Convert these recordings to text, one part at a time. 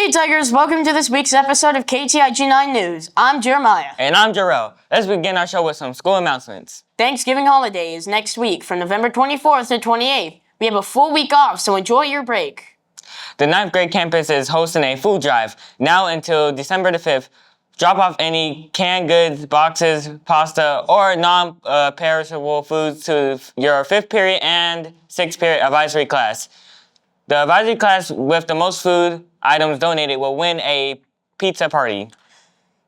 Hey Tigers, welcome to this week's episode of KTIG9 News. I'm Jeremiah. And I'm Jarrell. Let's begin our show with some school announcements. Thanksgiving holiday is next week from November 24th to 28th. We have a full week off, so enjoy your break. The 9th grade campus is hosting a food drive now until December the 5th. Drop off any canned goods, boxes, pasta, or non-perishable foods to your 5th period and 6th period advisory class. The advisory class with the most food items donated will win a pizza party.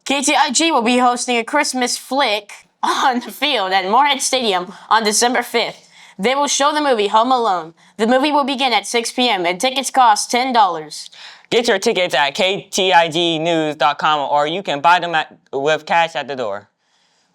KTIG will be hosting a Christmas flick on the field at Morehead Stadium on December 5th. They will show the movie Home Alone. The movie will begin at 6 p.m. and tickets cost $10. Get your tickets at KTIG9news.com or you can buy them with cash at the door.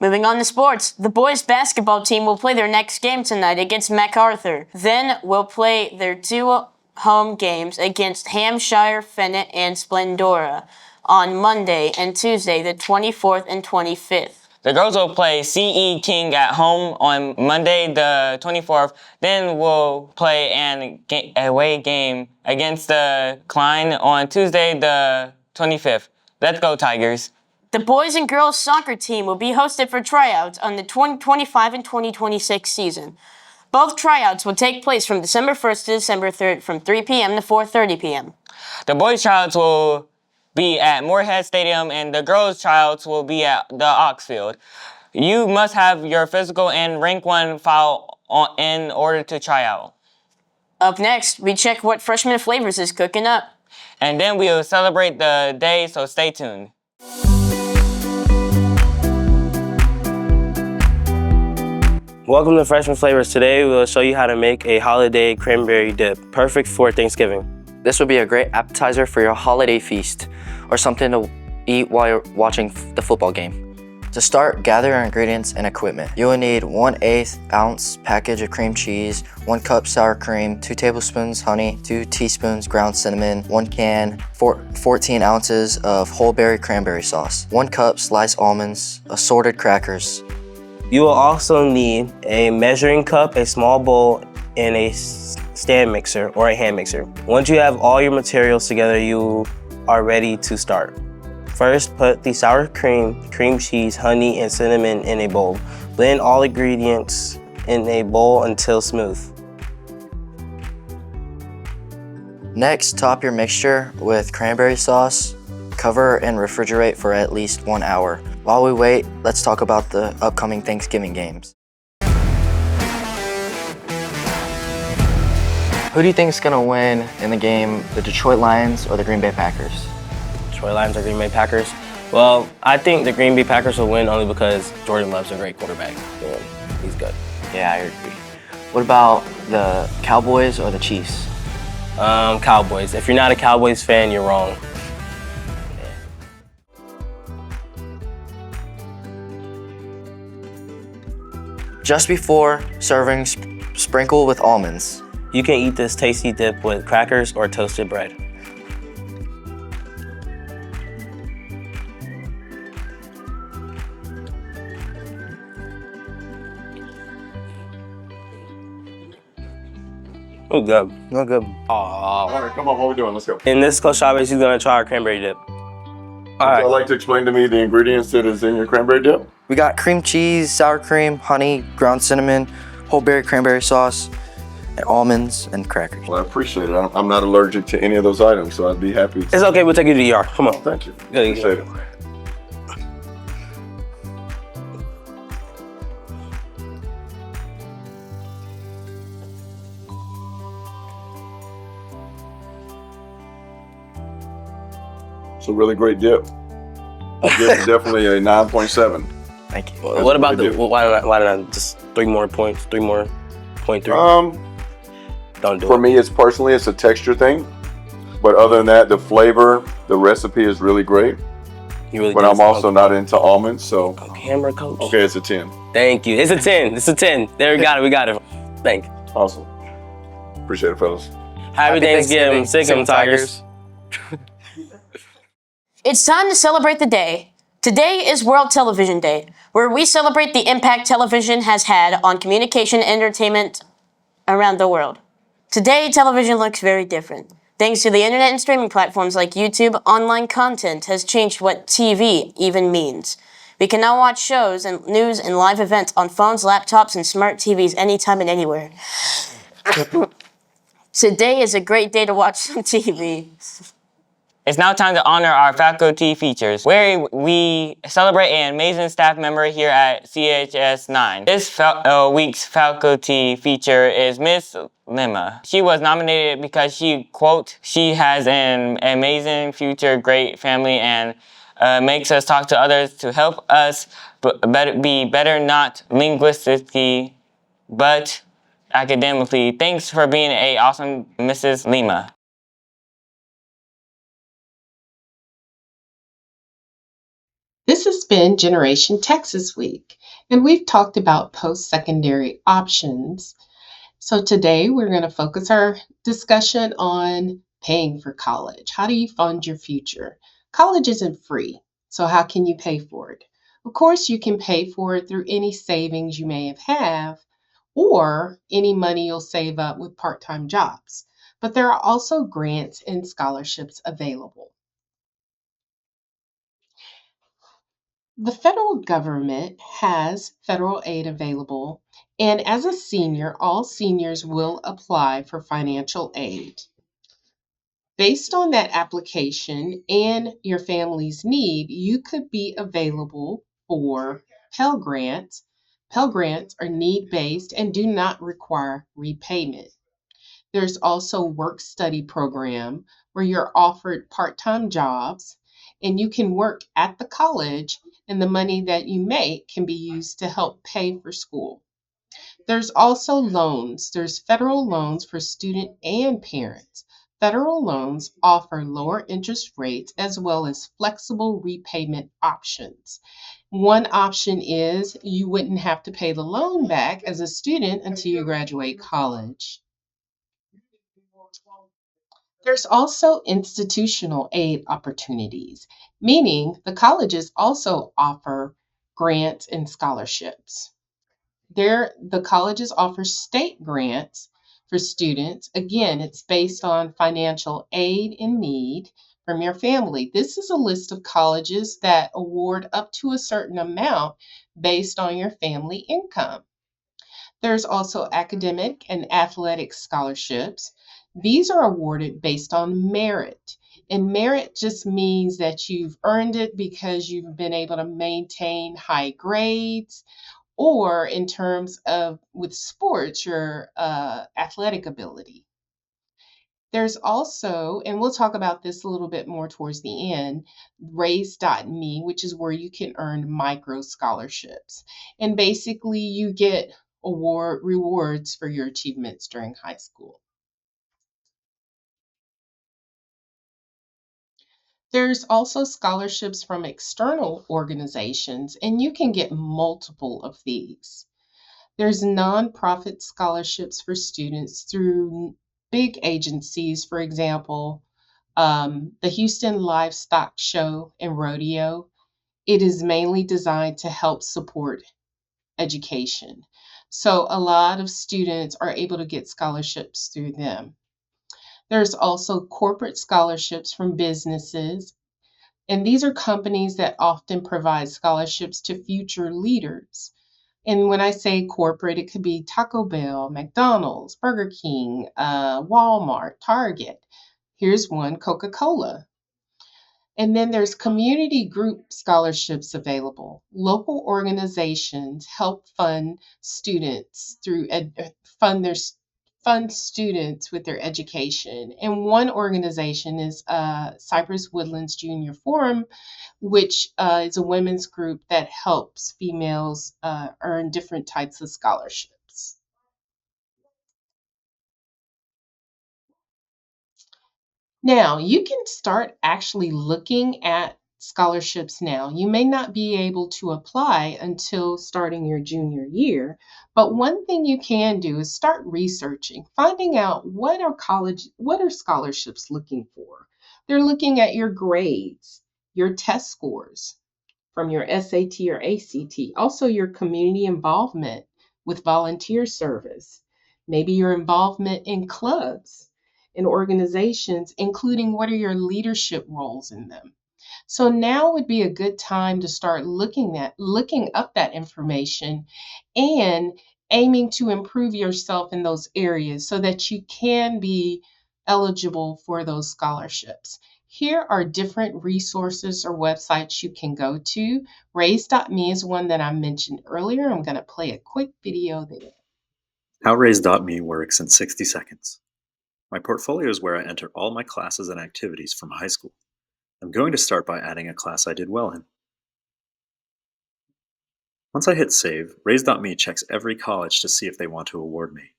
Moving on to sports, the boys basketball team will play their next game tonight against MacArthur. Then will play their two home games against Hampshire, Fennet, and Splendora on Monday and Tuesday, the 24th and 25th. The girls will play C.E. King at home on Monday, the 24th. Then we'll play an away game against the Klein on Tuesday, the 25th. Let's go, Tigers. The boys and girls soccer team will be hosted for tryouts on the 2025 and 2026 season. Both tryouts will take place from December 1st to December 3rd from 3 p.m. to 4:30 p.m. The boys' tryouts will be at Morehead Stadium and the girls' tryouts will be at the Oxfield. You must have your physical and rank 1 file in order to try out. Up next, we check what Freshman Flavors is cooking up. And then we will celebrate the day, so stay tuned. Welcome to Freshman Flavors. Today we will show you how to make a holiday cranberry dip, perfect for Thanksgiving. This would be a great appetizer for your holiday feast or something to eat while you're watching the football game. To start, gather your ingredients and equipment. You will need 1/8 ounce package of cream cheese, 1 cup sour cream, 2 tablespoons honey, 2 teaspoons ground cinnamon, 1 can, 14 ounces of whole berry cranberry sauce, 1 cup sliced almonds, assorted crackers. You will also need a measuring cup, a small bowl, and a stand mixer or a hand mixer. Once you have all your materials together, you are ready to start. First, put the sour cream, cream cheese, honey, and cinnamon in a bowl. Blend all ingredients in a bowl until smooth. Next, top your mixture with cranberry sauce. Cover and refrigerate for at least 1 hour. While we wait, let's talk about the upcoming Thanksgiving games. Who do you think is going to win in the game, the Detroit Lions or the Green Bay Packers? Detroit Lions or Green Bay Packers? Well, I think the Green Bay Packers will win only because Jordan Love's a great quarterback. He's good. Yeah, I agree. What about the Cowboys or the Chiefs? Cowboys. If you're not a Cowboys fan, you're wrong. Just before serving, sprinkle with almonds. You can eat this tasty dip with crackers or toasted bread. Oh, good. No good. All right, come on, what are we doing? Let's go. In this Coach Chavez, he's gonna try our cranberry dip. Would you like to explain to me the ingredients that is in your cranberry dip? We got cream cheese, sour cream, honey, ground cinnamon, whole berry cranberry sauce, and almonds and crackers. Well, I appreciate it. I'm not allergic to any of those items, so I'd be happy. It's okay, we'll take you to the ER. Come on. Thank you. Good, Appreciate it. It's a really great dip. I give it definitely a 9.7. Thank you. What about the, why did I just 3 more points, 3 more, 0.3? Don't do it. For me, it's a texture thing. But other than that, the flavor, the recipe is really great. You really But I'm also not into almonds, so. Camera coach. Okay, it's a 10. Thank you. It's a 10. It's a 10. There, we got it. Thank you. Awesome. Appreciate it, fellas. Happy Thanksgiving. Sick 'em, Tigers. It's time to celebrate the day. Today is World Television Day, where we celebrate the impact television has had on communication and entertainment around the world. Today, television looks very different. Thanks to the internet and streaming platforms like YouTube, online content has changed what TV even means. We can now watch shows and news and live events on phones, laptops, and smart TVs anytime and anywhere. Today is a great day to watch some TV. It's now time to honor our faculty features, where we celebrate an amazing staff member here at KTIG9. This week's faculty feature is Miss Lima. She was nominated because she has an amazing future, great family, and makes us talk to others to help us be better, not linguistically, but academically. Thanks for being an awesome Mrs. Lima. This has been Generation Texas Week, and we've talked about post-secondary options. So today we're going to focus our discussion on paying for college. How do you fund your future? College isn't free, so how can you pay for it? Of course, you can pay for it through any savings you may have or any money you'll save up with part-time jobs. But there are also grants and scholarships available. The federal government has federal aid available, and as a senior, all seniors will apply for financial aid. Based on that application and your family's need, you could be available for Pell Grants. Pell Grants are need-based and do not require repayment. There's also work-study program where you're offered part-time jobs and you can work at the college and the money that you make can be used to help pay for school. There's also loans. There's federal loans for student and parents. Federal loans offer lower interest rates as well as flexible repayment options. One option is you wouldn't have to pay the loan back as a student until you graduate college. There's also institutional aid opportunities, meaning the colleges also offer grants and scholarships. The colleges offer state grants for students. Again, it's based on financial aid in need from your family. This is a list of colleges that award up to a certain amount based on your family income. There's also academic and athletic scholarships. These are awarded based on merit. And merit just means that you've earned it because you've been able to maintain high grades, or in terms of with sports, your athletic ability. There's also, and we'll talk about this a little bit more towards the end, raise.me, which is where you can earn micro scholarships. And basically you get rewards for your achievements during high school. There's also scholarships from external organizations, and you can get multiple of these. There's nonprofit scholarships for students through big agencies, for example, the Houston Livestock Show and Rodeo. It is mainly designed to help support education. So a lot of students are able to get scholarships through them. There's also corporate scholarships from businesses, and these are companies that often provide scholarships to future leaders. And when I say corporate, it could be Taco Bell, McDonald's, Burger King, Walmart, Target. Here's one, Coca-Cola. And then there's community group scholarships available. Local organizations help fund students fund students with their education. And one organization is Cypress Woodlands Junior Forum, which is a women's group that helps females earn different types of scholarships. Now, you can start actually looking at scholarships now. You may not be able to apply until starting your junior year, but one thing you can do is start researching, finding out what are scholarships looking for. They're looking at your grades, your test scores from your SAT or ACT, also your community involvement with volunteer service, maybe your involvement in clubs. in organizations, including what are your leadership roles in them. So now would be a good time to start looking up that information and aiming to improve yourself in those areas so that you can be eligible for those scholarships. Here are different resources or websites you can go to. Raise.me is one that I mentioned earlier. I'm going to play a quick video there. How Raise.me works in 60 seconds. My portfolio is where I enter all my classes and activities from high school. I'm going to start by adding a class I did well in. Once I hit save, Raise.me checks every college to see if they want to award me.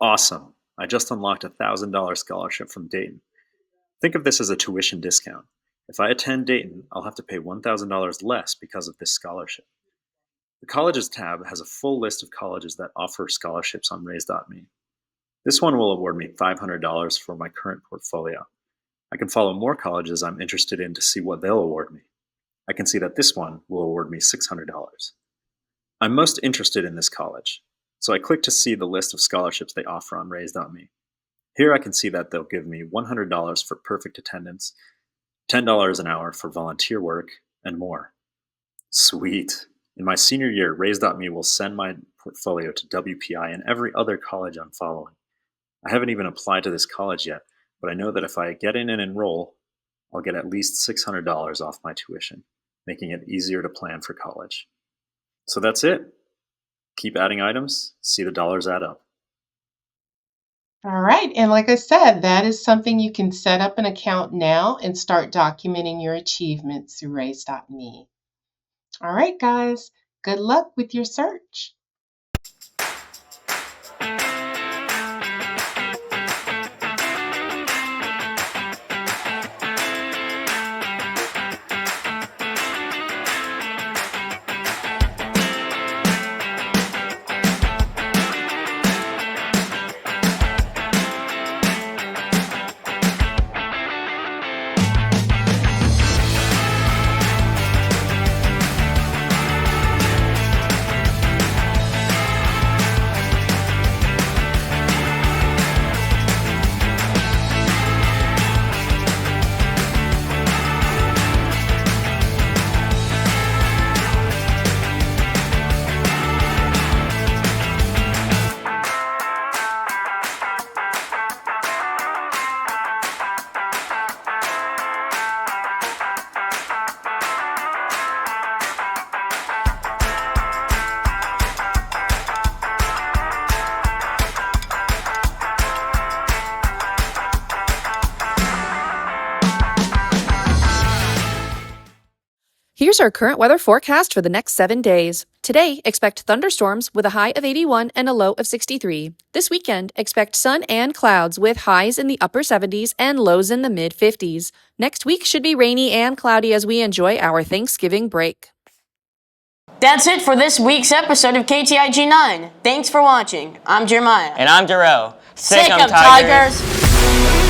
Awesome! I just unlocked a $1,000 scholarship from Dayton. Think of this as a tuition discount. If I attend Dayton, I'll have to pay $1,000 less because of this scholarship. The Colleges tab has a full list of colleges that offer scholarships on Raise.me. This one will award me $500 for my current portfolio. I can follow more colleges I'm interested in to see what they'll award me. I can see that this one will award me $600. I'm most interested in this college, so I click to see the list of scholarships they offer on Raise.me. Here I can see that they'll give me $100 for perfect attendance, $10 an hour for volunteer work, and more. Sweet! In my senior year, Raise.me will send my portfolio to WPI and every other college I'm following. I haven't even applied to this college yet, but I know that if I get in and enroll, I'll get at least $600 off my tuition, making it easier to plan for college. So that's it. Keep adding items, see the dollars add up. All right, and like I said, that is something you can set up an account now and start documenting your achievements through Raise.me. All right, guys, good luck with your search. Here's our current weather forecast for the next 7 days. Today, expect thunderstorms with a high of 81 and a low of 63. This weekend, expect sun and clouds with highs in the upper 70s and lows in the mid 50s. Next week should be rainy and cloudy as we enjoy our Thanksgiving break. That's it for this week's episode of KTIG9. Thanks for watching. I'm Jeremiah. And I'm Jarrell. Sick 'em, Tigers!